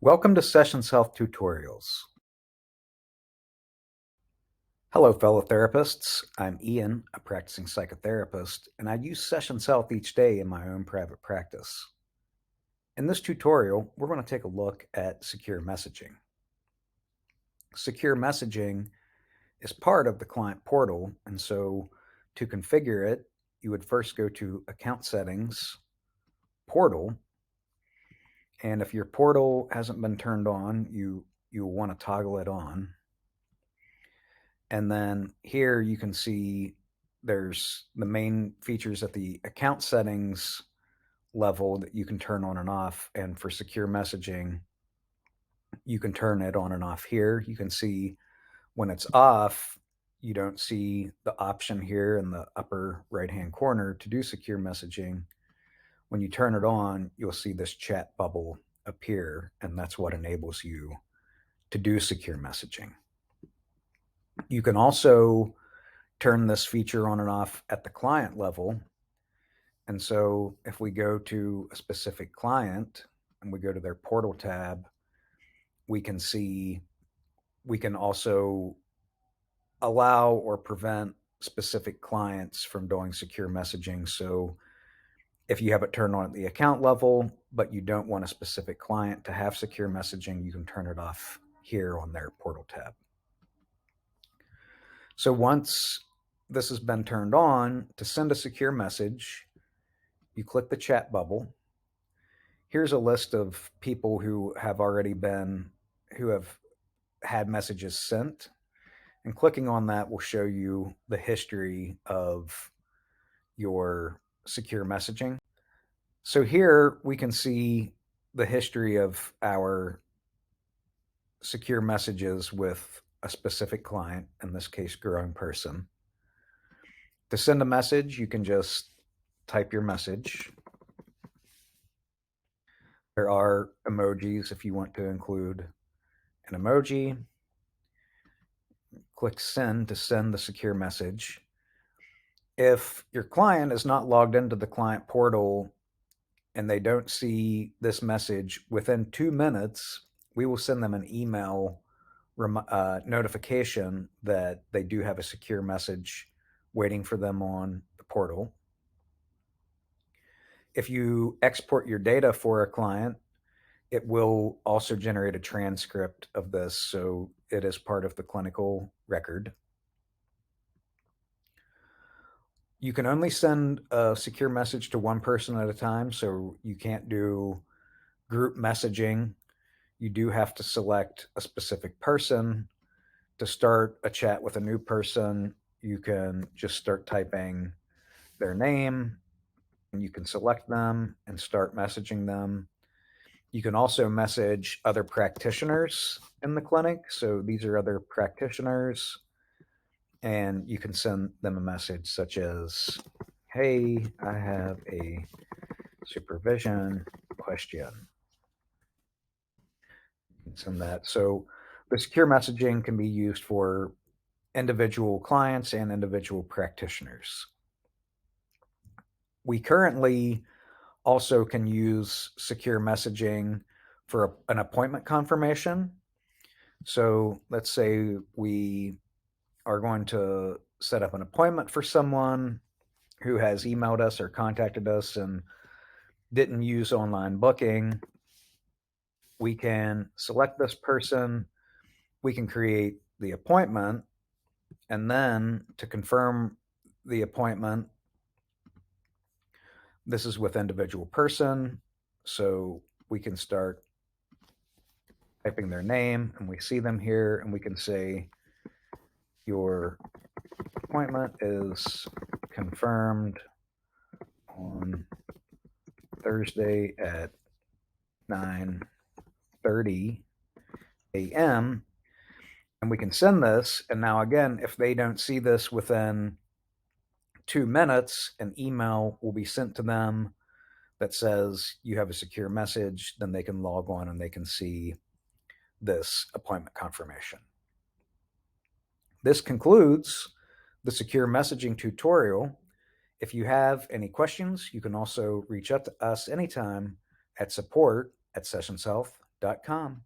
Welcome to Sessions Health Tutorials. Hello, fellow therapists. I'm Ian, a practicing psychotherapist, and I use Sessions Health each day in my own private practice. In this tutorial, we're going to take a look at secure messaging. Secure messaging is part of the client portal, and so to configure it, you would first go to Account Settings, Portal, and if your portal hasn't been turned on, you'll want to toggle it on. And then here you can see there's the main features at the account settings level that you can turn on and off. And for secure messaging, you can turn it on and off here. You can see when it's off, you don't see the option here in the upper right-hand corner to do secure messaging. When you turn it on, you'll see this chat bubble appear, and that's what enables you to do secure messaging. You can also turn this feature on and off at the client level. And so if we go to a specific client and we go to their portal tab, we can also allow or prevent specific clients from doing secure messaging. So if you have it turned on at the account level, but you don't want a specific client to have secure messaging, you can turn it off here on their portal tab. So once this has been turned on, to send a secure message, you click the chat bubble. Here's a list of people who have had messages sent. And clicking on that will show you the history of your secure messaging. So here we can see the history of our secure messages with a specific client, in this case, growing person. To send a message, you can just type your message. There are emojis if you want to include an emoji. Click send to send the secure message. If your client is not logged into the client portal and they don't see this message within 2 minutes, we will send them an email notification that they do have a secure message waiting for them on the portal. If you export your data for a client, it will also generate a transcript of this, so it is part of the clinical record. You can only send a secure message to one person at a time, so you can't do group messaging. You do have to select a specific person. To start a chat with a new person, you can just start typing their name, and you can select them and start messaging them. You can also message other practitioners in the clinic. So these are other practitioners, and you can send them a message such as, hey, I have a supervision question. You can send that. So the secure messaging can be used for individual clients and individual practitioners. We currently also can use secure messaging for an appointment confirmation. So let's say we are going to set up an appointment for someone who has emailed us or contacted us and didn't use online booking. We can select this person, we can create the appointment, and then to confirm the appointment, this is with individual person, so we can start typing their name and we see them here, and we can say your appointment is confirmed on Thursday at 9:30 a.m. and we can send this. And now again, if they don't see this within 2 minutes, an email will be sent to them that says you have a secure message. Then they can log on and they can see this appointment confirmation. This concludes the secure messaging tutorial. If you have any questions, you can also reach out to us anytime at support@sessionshealth.com. com.